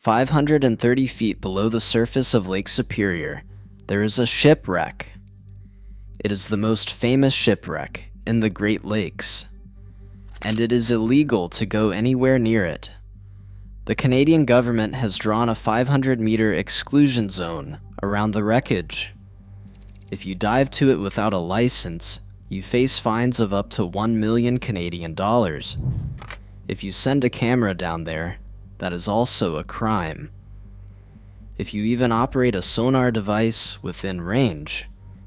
530 feet below the surface of Lake Superior, there is a shipwreck. It is the most famous shipwreck in the Great Lakes, and it is illegal to go anywhere near it. The Canadian government has drawn a 500-meter exclusion zone around the wreckage. If you dive to it without a license, you face fines of up to 1 million Canadian dollars. If you send a camera down there, that is also a crime. If you even operate a sonar device within range,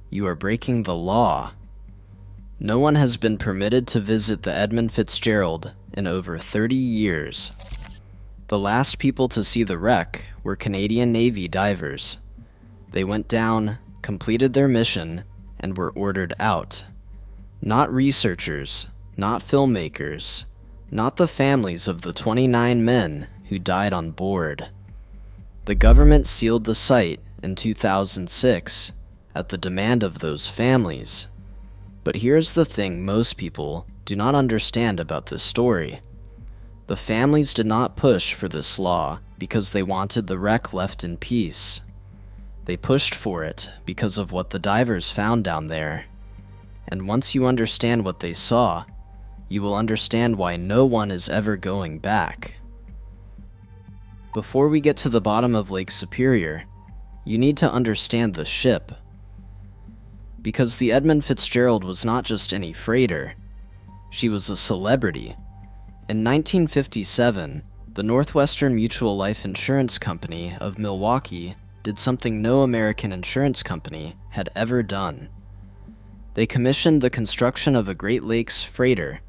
you are breaking the law. No one has been permitted to visit the Edmund Fitzgerald in over 30 years. The last people to see the wreck were Canadian Navy divers. They went down, completed their mission, and were ordered out. Not researchers, not filmmakers, not the families of the 29 men who died on board. The government sealed the site in 2006 at the demand of those families. But here's the thing most people do not understand about this story. The families did not push for this law because they wanted the wreck left in peace. They pushed for it because of what the divers found down there. And once you understand what they saw, you will understand why no one is ever going back. Before we get to the bottom of Lake Superior, you need to understand the ship. Because the Edmund Fitzgerald was not just any freighter, she was a celebrity. In 1957, the Northwestern Mutual Life Insurance Company of Milwaukee did something no American insurance company had ever done. They commissioned the construction of a Great Lakes freighter,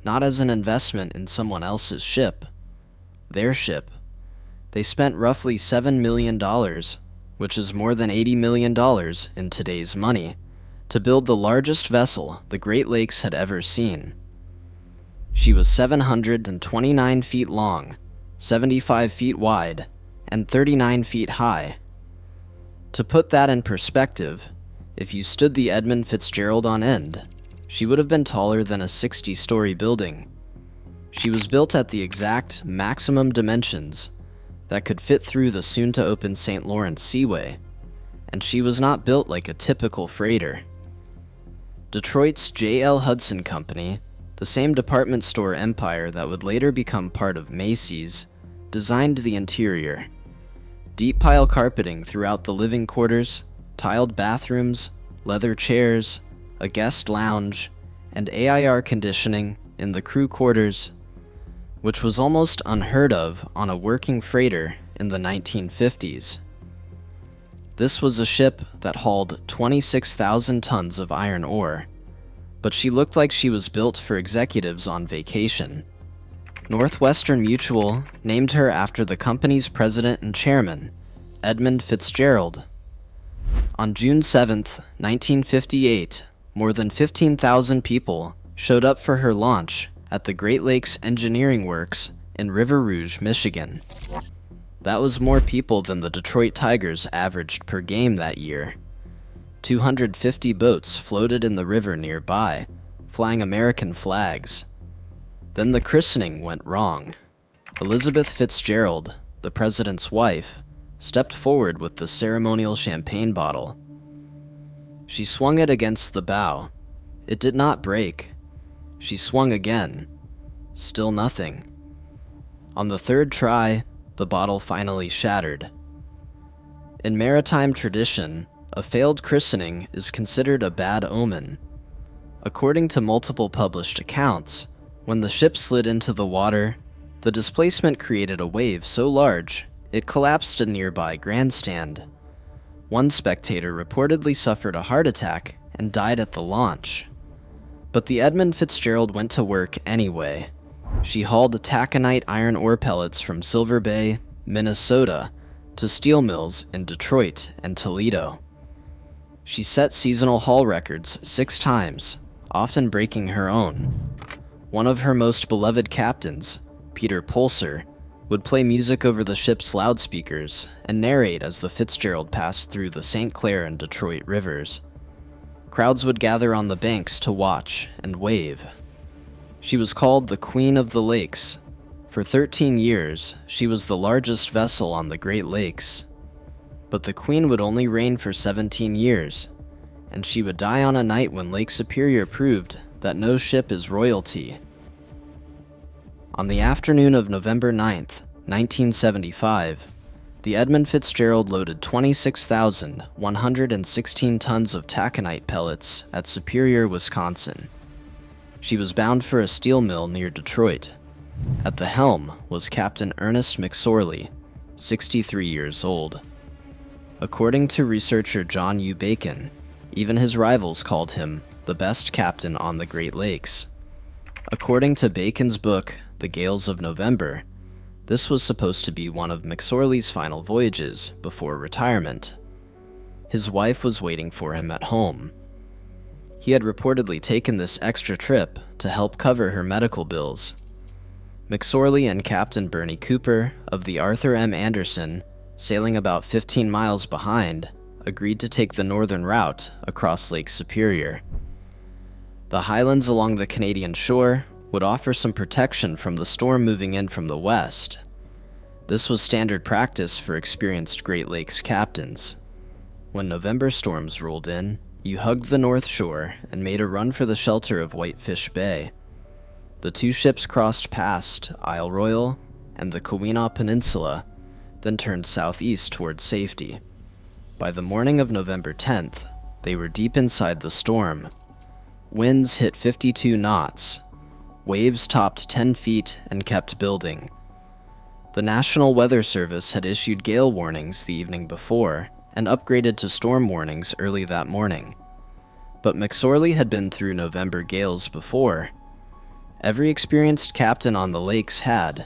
not as an investment in someone else's ship, their ship. They spent roughly $7 million, which is more than $80 million in today's money, to build the largest vessel the Great Lakes had ever seen. She was 729 feet long, 75 feet wide, and 39 feet high. To put that in perspective, if you stood the Edmund Fitzgerald on end, she would have been taller than a 60-story building. She was built at the exact maximum dimensions that could fit through the soon-to-open St. Lawrence Seaway, and she was not built like a typical freighter. Detroit's J.L. Hudson Company, the same department store empire that would later become part of Macy's, designed the interior. Deep pile carpeting throughout the living quarters, tiled bathrooms, leather chairs, a guest lounge, and AIR conditioning in the crew quarters, which was almost unheard of on a working freighter in the 1950s. This was a ship that hauled 26,000 tons of iron ore, but she looked like she was built for executives on vacation. Northwestern Mutual named her after the company's president and chairman, Edmund Fitzgerald. On June 7, 1958, more than 15,000 people showed up for her launch at the Great Lakes Engineering Works in River Rouge, Michigan. That was more people than the Detroit Tigers averaged per game that year. 250 boats floated in the river nearby, flying American flags. Then the christening went wrong. Elizabeth Fitzgerald, the president's wife, stepped forward with the ceremonial champagne bottle. She swung it against the bow. It did not break. She swung again. Still nothing. On the third try, the bottle finally shattered. In maritime tradition, a failed christening is considered a bad omen. According to multiple published accounts, when the ship slid into the water, the displacement created a wave so large it collapsed a nearby grandstand. One spectator reportedly suffered a heart attack and died at the launch. But the Edmund Fitzgerald went to work anyway. She hauled taconite iron ore pellets from Silver Bay, Minnesota, to steel mills in Detroit and Toledo. She set seasonal haul records 6 times, often breaking her own. One of her most beloved captains, Peter Pulser, would play music over the ship's loudspeakers and narrate as the Fitzgerald passed through the St. Clair and Detroit rivers. Crowds would gather on the banks to watch and wave. She was called the Queen of the Lakes, For 13 years, she was the largest vessel on the Great Lakes. But the Queen would only reign for 17 years, and she would die on a night when Lake Superior proved that no ship is royalty. On the afternoon of November 9th, 1975, the Edmund Fitzgerald loaded 26,116 tons of taconite pellets at Superior, Wisconsin. She was bound for a steel mill near Detroit. At the helm was Captain Ernest McSorley, 63 years old. According to researcher John U. Bacon, even his rivals called him the best captain on the Great Lakes. According to Bacon's book, The Gales of November, this was supposed to be one of McSorley's final voyages before retirement. His wife was waiting for him at home. He had reportedly taken this extra trip to help cover her medical bills. McSorley and Captain Bernie Cooper of the Arthur M. Anderson, sailing about 15 miles behind, agreed to take the northern route across Lake Superior. The highlands along the Canadian shore would offer some protection from the storm moving in from the west. This was standard practice for experienced Great Lakes captains. When November storms rolled in, you hugged the north shore and made a run for the shelter of Whitefish Bay. The two ships crossed past Isle Royal and the Keweenaw Peninsula, then turned southeast towards safety. By the morning of November 10th, they were deep inside the storm. Winds hit 52 knots. Waves topped 10 feet and kept building. The National Weather Service had issued gale warnings the evening before and upgraded to storm warnings early that morning. But McSorley had been through November gales before. Every experienced captain on the lakes had.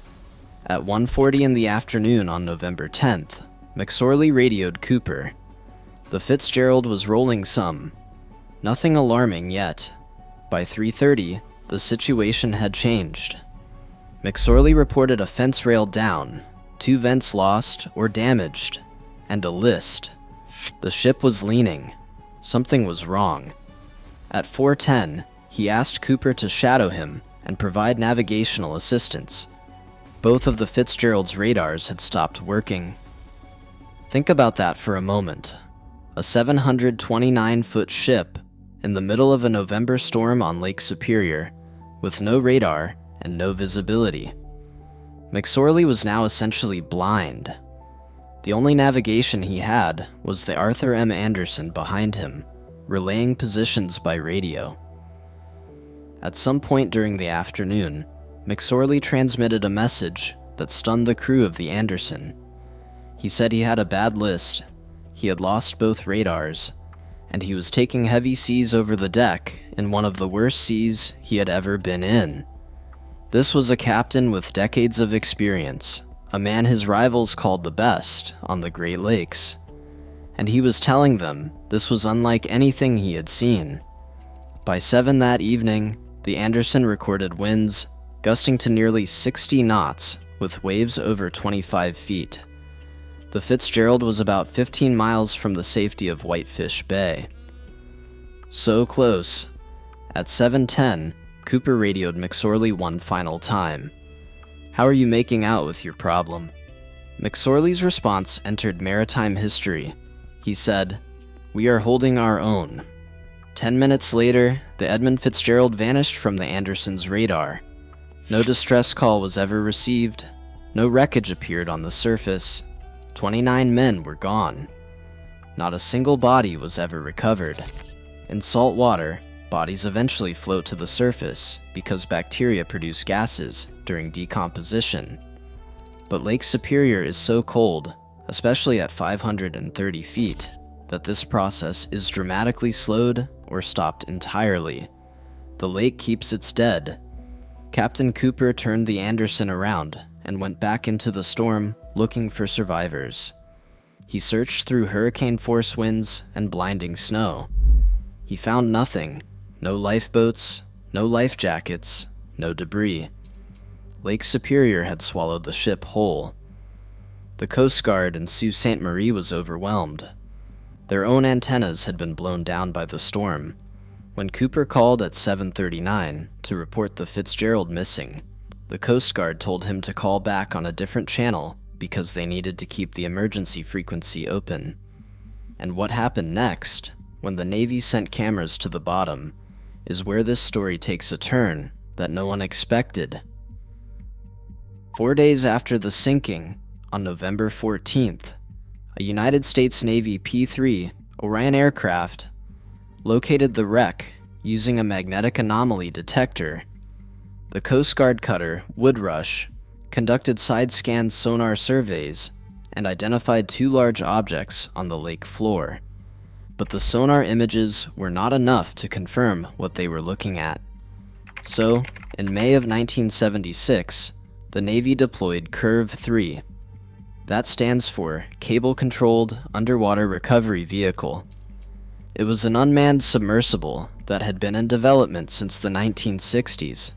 At 1:40 in the afternoon on November 10th, McSorley radioed Cooper. The Fitzgerald was rolling some. Nothing alarming yet. By 3:30, the situation had changed. McSorley reported a fence rail down, 2 vents lost or damaged, and a list. The ship was leaning. Something was wrong. At 4:10, he asked Cooper to shadow him and provide navigational assistance. Both of the Fitzgerald's radars had stopped working. Think about that for a moment. A 729-foot ship in the middle of a November storm on Lake Superior, with no radar and no visibility. McSorley was now essentially blind. The only navigation he had was the Arthur M. Anderson behind him, relaying positions by radio. At some point during the afternoon, McSorley transmitted a message that stunned the crew of the Anderson. He said he had a bad list, he had lost both radars, and he was taking heavy seas over the deck in one of the worst seas he had ever been in. This was a captain with decades of experience, a man his rivals called the best on the Great Lakes, and he was telling them this was unlike anything he had seen. By 7 that evening, the Anderson recorded winds gusting to nearly 60 knots with waves over 25 feet. The Fitzgerald was about 15 miles from the safety of Whitefish Bay. So close. At 7:10, Cooper radioed McSorley one final time. "How are you making out with your problem?" McSorley's response entered maritime history. He said, "We are holding our own." 10 minutes later, the Edmund Fitzgerald vanished from the Anderson's radar. No distress call was ever received. No wreckage appeared on the surface. 29 men were gone. Not a single body was ever recovered. In salt water, bodies eventually float to the surface because bacteria produce gases during decomposition. But Lake Superior is so cold, especially at 530 feet, that this process is dramatically slowed or stopped entirely. The lake keeps its dead. Captain Cooper turned the Anderson around and went back into the storm looking for survivors. He searched through hurricane-force winds and blinding snow. He found nothing. No lifeboats, no life jackets, no debris. Lake Superior had swallowed the ship whole. The Coast Guard in Sault Ste. Marie was overwhelmed. Their own antennas had been blown down by the storm. When Cooper called at 7:39 to report the Fitzgerald missing, The Coast Guard told him to call back on a different channel because they needed to keep the emergency frequency open. And what happened next, when the Navy sent cameras to the bottom, is where this story takes a turn that no one expected. 4 days after the sinking, on November 14th, a United States Navy P-3 Orion aircraft located the wreck using a magnetic anomaly detector. The Coast Guard cutter Woodrush conducted side-scan sonar surveys and identified 2 large objects on the lake floor. But the sonar images were not enough to confirm what they were looking at. So, in May of 1976, the Navy deployed Curve 3. That stands for Cable-Controlled Underwater Recovery Vehicle. It was an unmanned submersible that had been in development since the 1960s.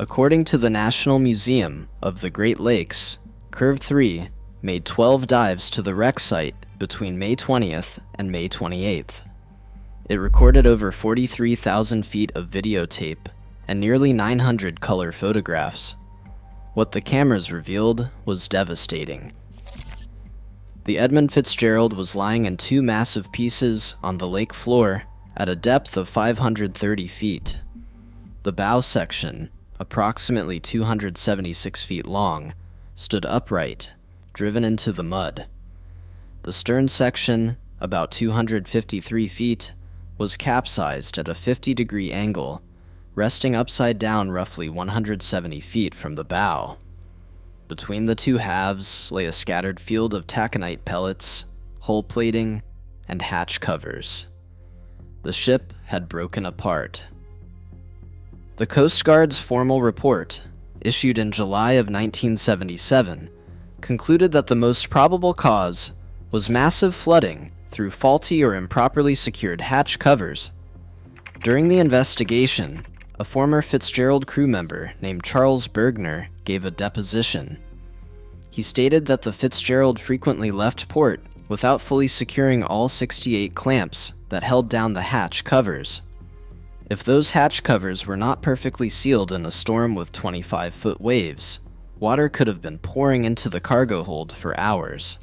According to the National Museum of the Great Lakes, Curve 3 made 12 dives to the wreck site between May 20th and May 28th. It recorded over 43,000 feet of videotape and nearly 900 color photographs. What the cameras revealed was devastating. The Edmund Fitzgerald was lying in 2 massive pieces on the lake floor at a depth of 530 feet. The bow section, approximately 276 feet long, stood upright, driven into the mud. The stern section, about 253 feet, was capsized at a 50-degree angle, resting upside down roughly 170 feet from the bow. Between the 2 halves lay a scattered field of taconite pellets, hull plating, and hatch covers. The ship had broken apart. The Coast Guard's formal report, issued in July of 1977, concluded that the most probable cause was massive flooding through faulty or improperly secured hatch covers. During the investigation, a former Fitzgerald crew member named Charles Bergner gave a deposition. He stated that the Fitzgerald frequently left port without fully securing all 68 clamps that held down the hatch covers. If those hatch covers were not perfectly sealed in a storm with 25-foot waves, water could have been pouring into the cargo hold for hours.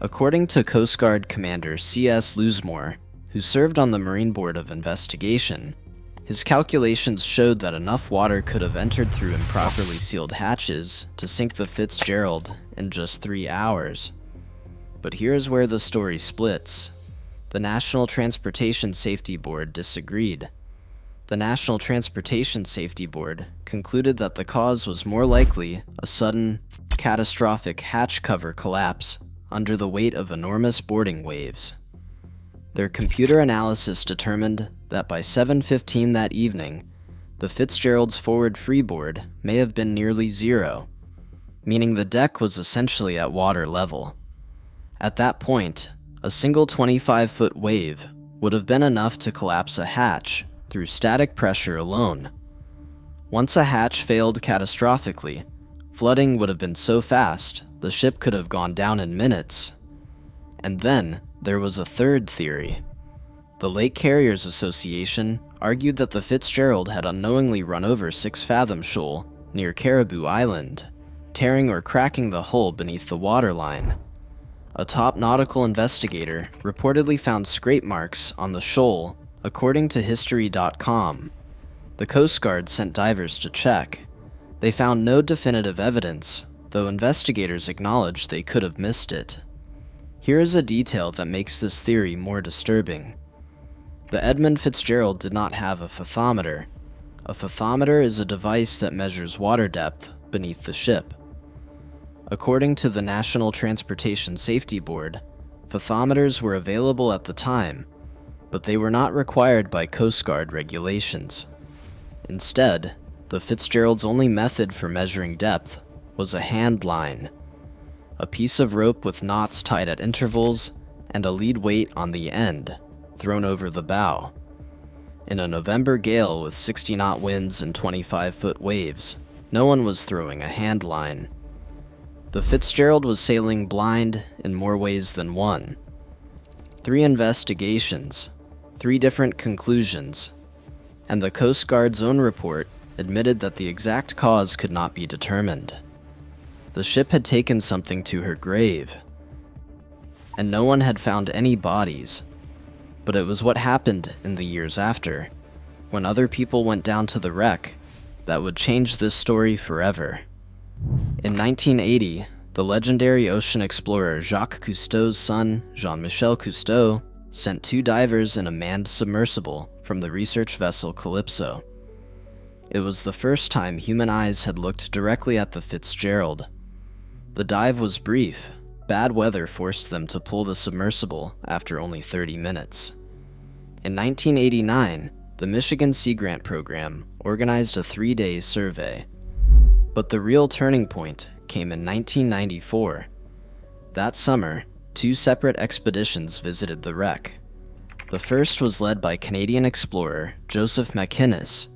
According to Coast Guard Commander C.S. Loosemore, who served on the Marine Board of Investigation, his calculations showed that enough water could have entered through improperly sealed hatches to sink the Fitzgerald in just 3 hours. But here's where the story splits. The National Transportation Safety Board disagreed. The National Transportation Safety Board concluded that the cause was more likely a sudden, catastrophic hatch cover collapse under the weight of enormous boarding waves. Their computer analysis determined that by 7:15 that evening, the Fitzgerald's forward freeboard may have been nearly zero, meaning the deck was essentially at water level. At that point, a single 25-foot wave would have been enough to collapse a hatch through static pressure alone. Once a hatch failed catastrophically, flooding would have been so fast the ship could have gone down in minutes. And then there was a third theory. The Lake Carriers Association argued that the Fitzgerald had unknowingly run over 6 Fathom Shoal near Caribou Island, tearing or cracking the hull beneath the waterline. A top nautical investigator reportedly found scrape marks on the shoal, according to History.com. The Coast Guard sent divers to check. They found no definitive evidence, though investigators acknowledged they could have missed it. Here is a detail that makes this theory more disturbing. The Edmund Fitzgerald did not have a fathometer. A fathometer is a device that measures water depth beneath the ship. According to the National Transportation Safety Board, fathometers were available at the time, but they were not required by Coast Guard regulations. Instead, the Fitzgerald's only method for measuring depth was a hand line, a piece of rope with knots tied at intervals and a lead weight on the end, thrown over the bow. In a November gale with 60-knot winds and 25-foot waves, no one was throwing a hand line. The Fitzgerald was sailing blind in more ways than one. 3 investigations, 3 different conclusions, and the Coast Guard's own report admitted that the exact cause could not be determined. The ship had taken something to her grave, and no one had found any bodies. But it was what happened in the years after, when other people went down to the wreck, that would change this story forever. In 1980, the legendary ocean explorer Jacques Cousteau's son, Jean-Michel Cousteau, sent 2 divers in a manned submersible from the research vessel Calypso. It was the first time human eyes had looked directly at the Fitzgerald. The dive was brief. Bad weather forced them to pull the submersible after only 30 minutes. In 1989, the Michigan Sea Grant program organized a 3-day survey. But the real turning point came in 1994. That summer, 2 separate expeditions visited the wreck. The first was led by Canadian explorer Joseph McInnes,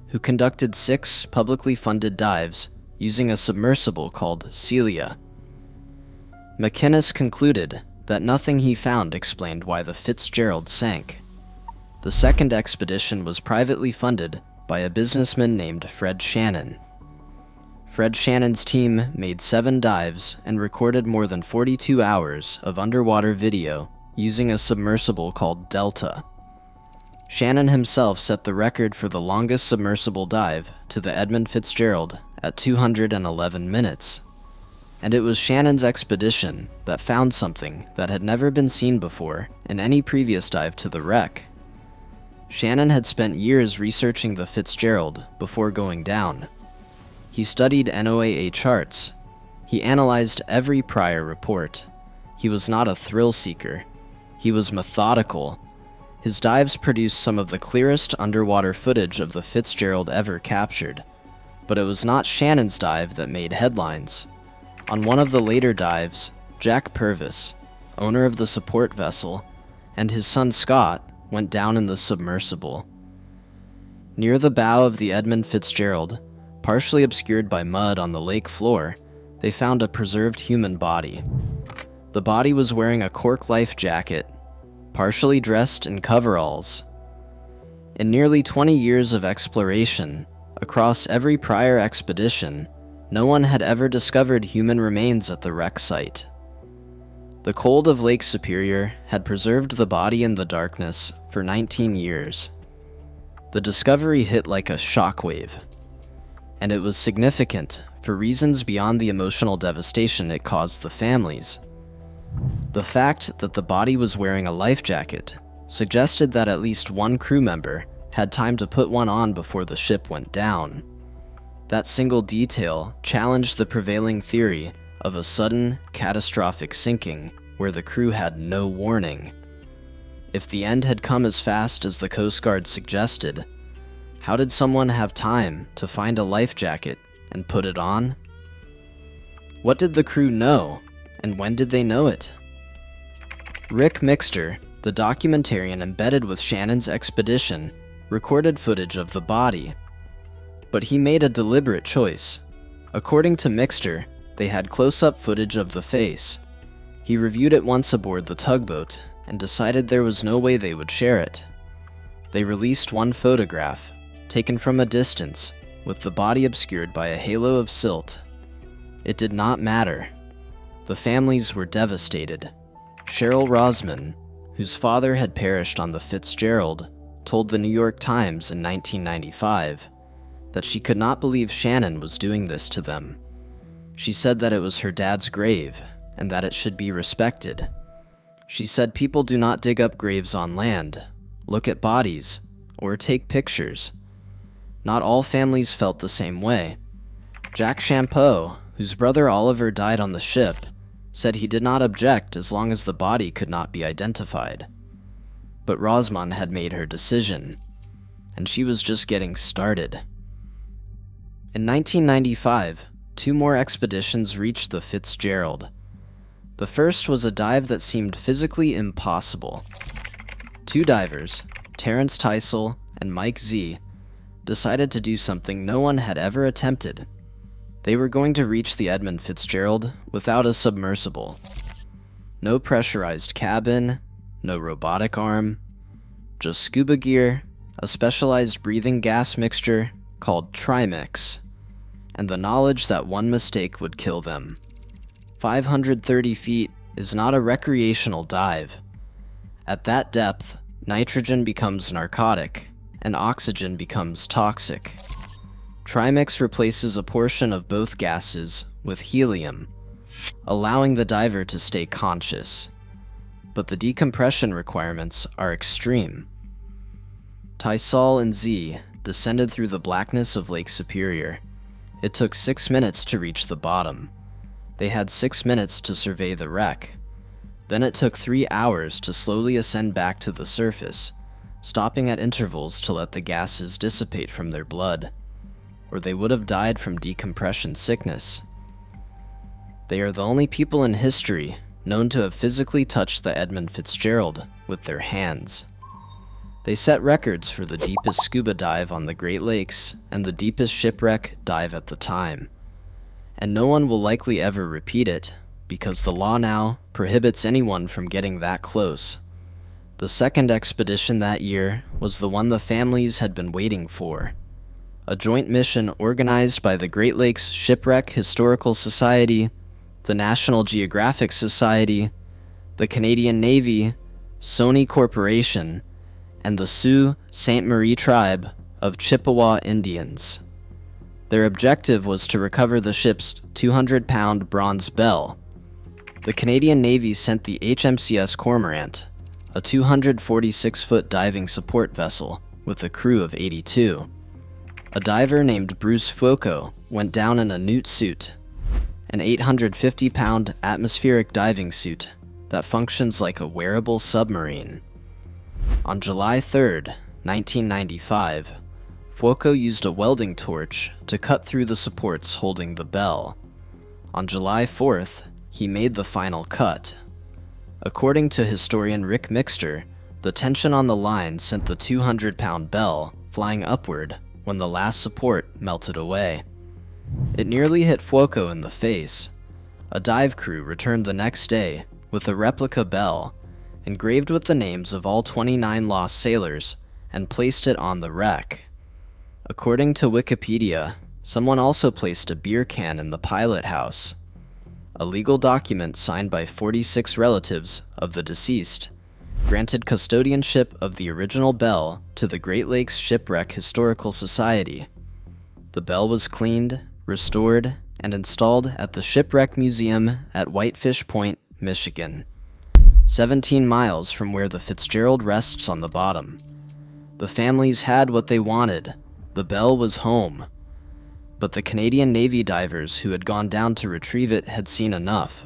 who conducted 6 publicly funded dives using a submersible called Celia. McInnes concluded that nothing he found explained why the Fitzgerald sank. The second expedition was privately funded by a businessman named Fred Shannon. Fred Shannon's team made 7 dives and recorded more than 42 hours of underwater video using a submersible called Delta. Shannon himself set the record for the longest submersible dive to the Edmund Fitzgerald at 211 minutes. And it was Shannon's expedition that found something that had never been seen before in any previous dive to the wreck. Shannon had spent years researching the Fitzgerald before going down. He studied NOAA charts. He analyzed every prior report. He was not a thrill seeker. He was methodical. His dives produced some of the clearest underwater footage of the Fitzgerald ever captured. But it was not Shannon's dive that made headlines. On one of the later dives, Jack Purvis, owner of the support vessel, and his son Scott went down in the submersible. Near the bow of the Edmund Fitzgerald, partially obscured by mud on the lake floor, they found a preserved human body. The body was wearing a cork life jacket, partially dressed in coveralls. In nearly 20 years of exploration, across every prior expedition, no one had ever discovered human remains at the wreck site. The cold of Lake Superior had preserved the body in the darkness for 19 years. The discovery hit like a shockwave, and it was significant for reasons beyond the emotional devastation it caused the families. The fact that the body was wearing a life jacket suggested that at least one crew member had time to put one on before the ship went down. That single detail challenged the prevailing theory of a sudden, catastrophic sinking where the crew had no warning. If the end had come as fast as the Coast Guard suggested, how did someone have time to find a life jacket and put it on? What did the crew know, and when did they know it? Rick Mixter, the documentarian embedded with Shannon's expedition, recorded footage of the body. But he made a deliberate choice. According to Mixter, they had close-up footage of the face. He reviewed it once aboard the tugboat and decided there was no way they would share it. They released one photograph, taken from a distance, with the body obscured by a halo of silt. It did not matter. The families were devastated. Cheryl Rosman, whose father had perished on the Fitzgerald, told the New York Times in 1995 that she could not believe Shannon was doing this to them. She said that it was her dad's grave and that it should be respected. She said people do not dig up graves on land, look at bodies, or take pictures. Not all families felt the same way. Jack Champeau, whose brother Oliver died on the ship, said he did not object as long as the body could not be identified. But Rosman had made her decision, and she was just getting started. In 1995, 2 more expeditions reached the Fitzgerald. The first was a dive that seemed physically impossible. 2 divers, Terrence Teisel and Mike Z, decided to do something no one had ever attempted. They were going to reach the Edmund Fitzgerald without a submersible. No pressurized cabin, no robotic arm, just scuba gear, a specialized breathing gas mixture, called trimix, and the knowledge that one mistake would kill them. 530 feet is not a recreational dive. At that depth, nitrogen becomes narcotic, and oxygen becomes toxic. Trimix replaces a portion of both gases with helium, allowing the diver to stay conscious. But the decompression requirements are extreme. Tysol and Z descended through the blackness of Lake Superior. It took 6 minutes to reach the bottom. They had 6 minutes to survey the wreck. Then it took 3 hours to slowly ascend back to the surface, stopping at intervals to let the gases dissipate from their blood, or they would have died from decompression sickness. They are the only people in history known to have physically touched the Edmund Fitzgerald with their hands. They set records for the deepest scuba dive on the Great Lakes and the deepest shipwreck dive at the time. And no one will likely ever repeat it, because the law now prohibits anyone from getting that close. The second expedition that year was the one the families had been waiting for. A joint mission organized by the Great Lakes Shipwreck Historical Society, the National Geographic Society, the Canadian Navy, Sony Corporation, and the Sault Ste. Marie tribe of Chippewa Indians. Their objective was to recover the ship's 200-pound bronze bell. The Canadian Navy sent the HMCS Cormorant, a 246-foot diving support vessel with a crew of 82. A diver named Bruce Fuoco went down in a newt suit, an 850-pound atmospheric diving suit that functions like a wearable submarine. On July 3rd, 1995, Fuoco used a welding torch to cut through the supports holding the bell. On July 4th, he made the final cut. According to historian Rick Mixter, the tension on the line sent the 200-pound bell flying upward when the last support melted away. It nearly hit Fuoco in the face. A dive crew returned the next day with a replica bell, engraved with the names of all 29 lost sailors, and placed it on the wreck. According to Wikipedia, someone also placed a beer can in the pilot house. A legal document signed by 46 relatives of the deceased granted custodianship of the original bell to the Great Lakes Shipwreck Historical Society. The bell was cleaned, restored, and installed at the Shipwreck Museum at Whitefish Point, Michigan, 17 miles from where the Fitzgerald rests on the bottom. The families had what they wanted. The bell was home. But the Canadian Navy divers who had gone down to retrieve it had seen enough.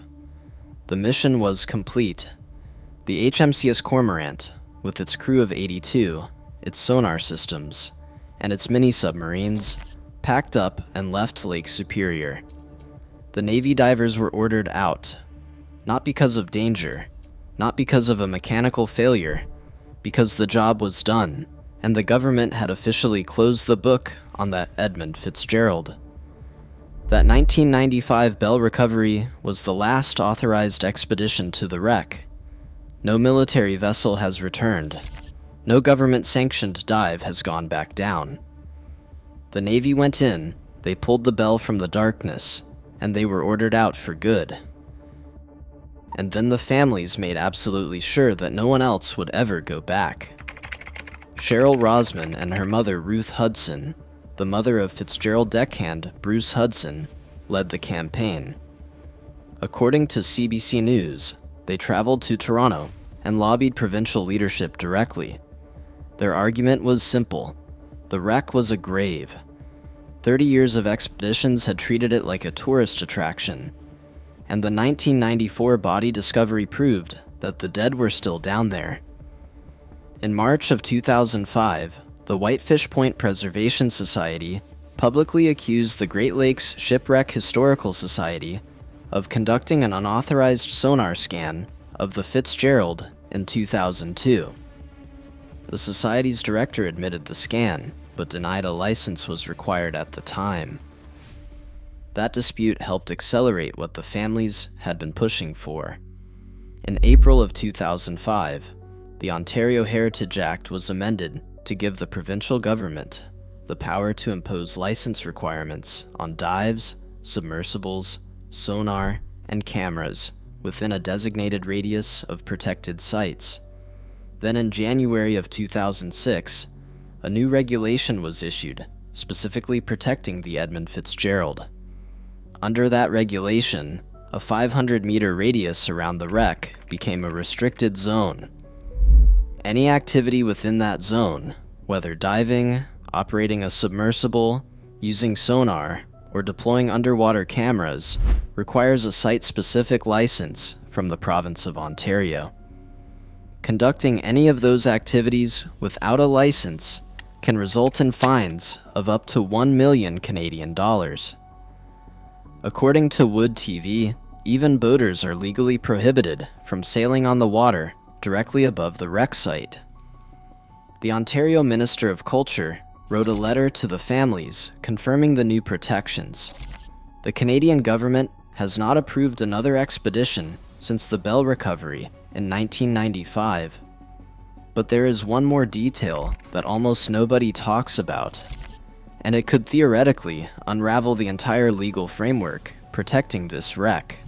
The mission was complete. The HMCS Cormorant, with its crew of 82, its sonar systems, and its mini-submarines, packed up and left Lake Superior. The Navy divers were ordered out, not because of danger, not because of a mechanical failure, because the job was done, and the government had officially closed the book on that Edmund Fitzgerald. That 1995 bell recovery was the last authorized expedition to the wreck. No military vessel has returned. No government-sanctioned dive has gone back down. The Navy went in, they pulled the bell from the darkness, and they were ordered out for good. And then the families made absolutely sure that no one else would ever go back. Cheryl Rosman and her mother Ruth Hudson, the mother of Fitzgerald deckhand Bruce Hudson, led the campaign. According to CBC News, they traveled to Toronto and lobbied provincial leadership directly. Their argument was simple. The wreck was a grave. 30 years of expeditions had treated it like a tourist attraction, and the 1994 body discovery proved that the dead were still down there. In March of 2005, the Whitefish Point Preservation Society publicly accused the Great Lakes Shipwreck Historical Society of conducting an unauthorized sonar scan of the Fitzgerald in 2002. The Society's director admitted the scan, but denied a license was required at the time. That dispute helped accelerate what the families had been pushing for. In April of 2005, the Ontario Heritage Act was amended to give the provincial government the power to impose license requirements on dives, submersibles, sonar, and cameras within a designated radius of protected sites. Then in January of 2006, a new regulation was issued, specifically protecting the Edmund Fitzgerald. Under that regulation, a 500-meter radius around the wreck became a restricted zone. Any activity within that zone, whether diving, operating a submersible, using sonar, or deploying underwater cameras, requires a site-specific license from the province of Ontario. Conducting any of those activities without a license can result in fines of up to 1 million Canadian dollars. According to Wood TV, even boaters are legally prohibited from sailing on the water directly above the wreck site. The Ontario Minister of Culture wrote a letter to the families confirming the new protections. The Canadian government has not approved another expedition since the Bell recovery in 1995. But there is one more detail that almost nobody talks about, and it could theoretically unravel the entire legal framework protecting this wreck.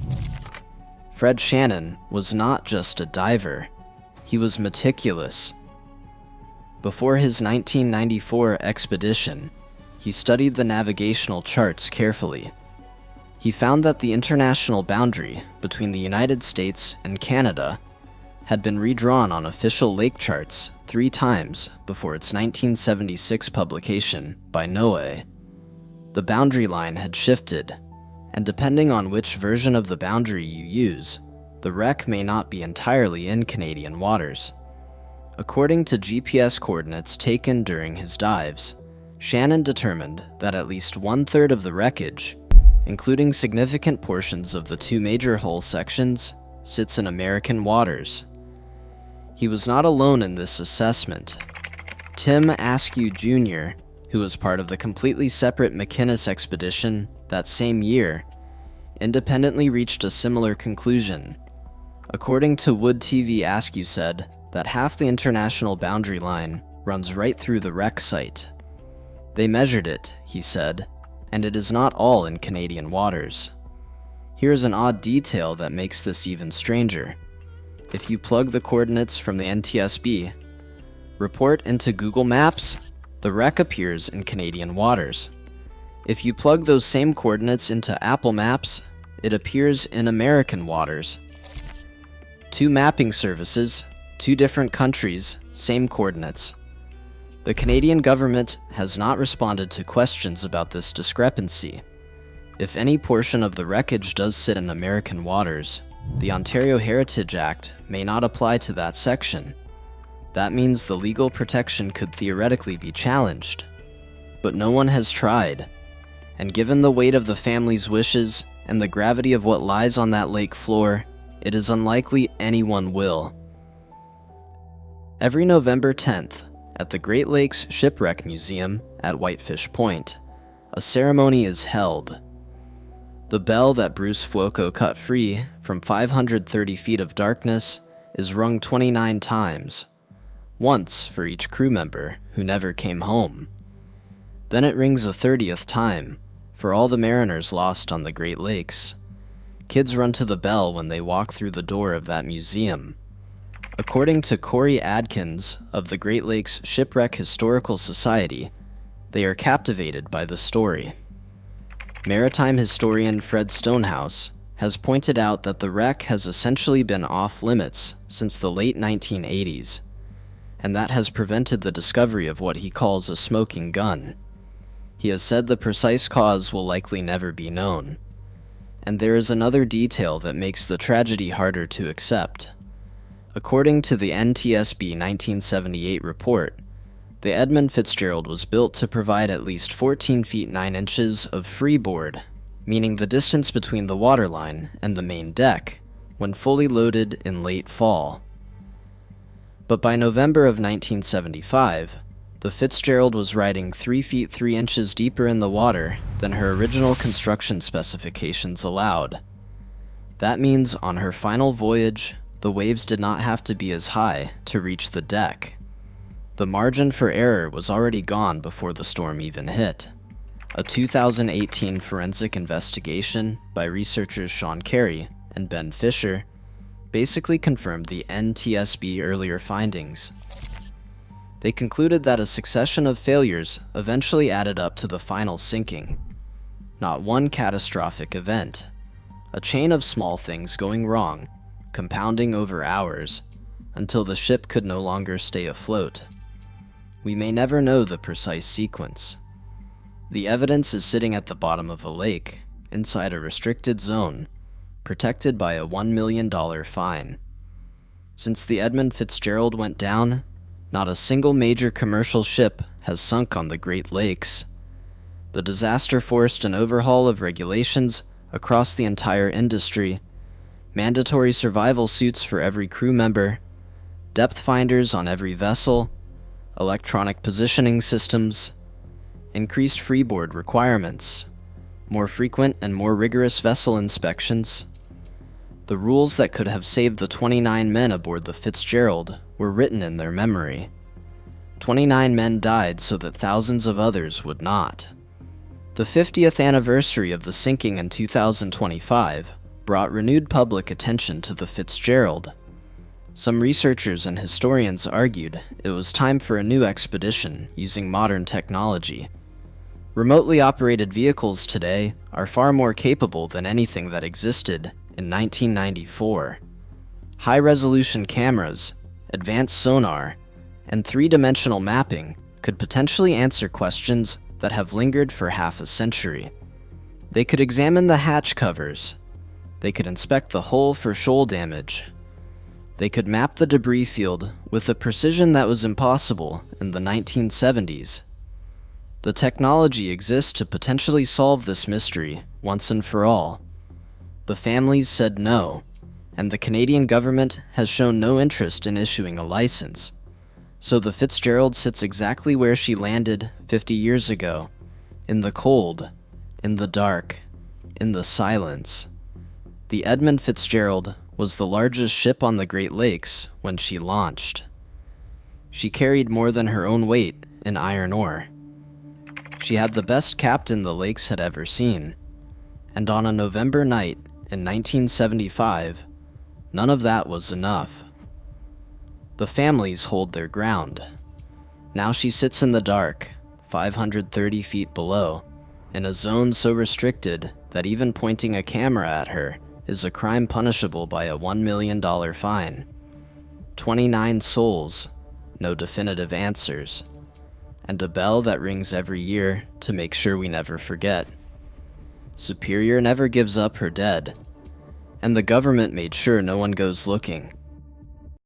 Fred Shannon was not just a diver, he was meticulous. Before his 1994 expedition, he studied the navigational charts carefully. He found that the international boundary between the United States and Canada had been redrawn on official lake charts 3 times before its 1976 publication by NOAA. The boundary line had shifted, and depending on which version of the boundary you use, the wreck may not be entirely in Canadian waters. According to GPS coordinates taken during his dives, Shannon determined that at least 1/3 of the wreckage, including significant portions of the 2 major hull sections, sits in American waters. He was not alone in this assessment. Tim Askew Jr., who was part of the completely separate McInnes expedition that same year, independently reached a similar conclusion. According to Wood TV, Askew said that half the international boundary line runs right through the wreck site. They measured it, he said, and it is not all in Canadian waters. Here's an odd detail that makes this even stranger. If you plug the coordinates from the NTSB report into Google Maps, the wreck appears in Canadian waters. If you plug those same coordinates into Apple Maps, it appears in American waters. 2 mapping services, 2 different countries, same coordinates. The Canadian government has not responded to questions about this discrepancy. If any portion of the wreckage does sit in American waters, the Ontario Heritage Act may not apply to that section. That means the legal protection could theoretically be challenged. But no one has tried, and given the weight of the family's wishes and the gravity of what lies on that lake floor, it is unlikely anyone will. Every November 10th, at the Great Lakes Shipwreck Museum at Whitefish Point, a ceremony is held. The bell that Bruce Fuoco cut free from 530 feet of darkness is rung 29 times, once for each crew member who never came home. Then it rings a 30th time for all the mariners lost on the Great Lakes. Kids run to the bell when they walk through the door of that museum. According to Corey Adkins of the Great Lakes Shipwreck Historical Society, they are captivated by the story. Maritime historian Fred Stonehouse has pointed out that the wreck has essentially been off-limits since the late 1980s, and that has prevented the discovery of what he calls a smoking gun. He has said the precise cause will likely never be known. And there is another detail that makes the tragedy harder to accept. According to the NTSB 1978 report, the Edmund Fitzgerald was built to provide at least 14 feet 9 inches of freeboard, meaning the distance between the waterline and the main deck, when fully loaded in late fall. But by November of 1975, the Fitzgerald was riding 3 feet 3 inches deeper in the water than her original construction specifications allowed. That means on her final voyage, the waves did not have to be as high to reach the deck. The margin for error was already gone before the storm even hit. A 2018 forensic investigation by researchers Sean Carey and Ben Fisher basically confirmed the NTSB earlier findings. They concluded that a succession of failures eventually added up to the final sinking. Not one catastrophic event. A chain of small things going wrong, compounding over hours, until the ship could no longer stay afloat. We may never know the precise sequence. The evidence is sitting at the bottom of a lake, inside a restricted zone, protected by a $1 million fine. Since the Edmund Fitzgerald went down, not a single major commercial ship has sunk on the Great Lakes. The disaster forced an overhaul of regulations across the entire industry, mandatory survival suits for every crew member, depth finders on every vessel, electronic positioning systems, increased freeboard requirements, more frequent and more rigorous vessel inspections. The rules that could have saved the 29 men aboard the Fitzgerald were written in their memory. 29 men died so that thousands of others would not. The 50th anniversary of the sinking in 2025 brought renewed public attention to the Fitzgerald. Some researchers and historians argued it was time for a new expedition using modern technology. Remotely operated vehicles today are far more capable than anything that existed in 1994. High-resolution cameras, advanced sonar, and three-dimensional mapping could potentially answer questions that have lingered for half a century. They could examine the hatch covers. They could inspect the hull for shoal damage. They could map the debris field with a precision that was impossible in the 1970s. The technology exists to potentially solve this mystery once and for all. The families said no, and the Canadian government has shown no interest in issuing a license. So the Fitzgerald sits exactly where she landed 50 years ago, in the cold, in the dark, in the silence. The Edmund Fitzgerald was the largest ship on the Great Lakes when she launched. She carried more than her own weight in iron ore. She had the best captain the lakes had ever seen, and on a November night in 1975, none of that was enough. The families hold their ground. Now she sits in the dark, 530 feet below, in a zone so restricted that even pointing a camera at her is a crime punishable by a $1 million fine. 29 souls, no definitive answers, and a bell that rings every year to make sure we never forget. Superior never gives up her dead, and the government made sure no one goes looking.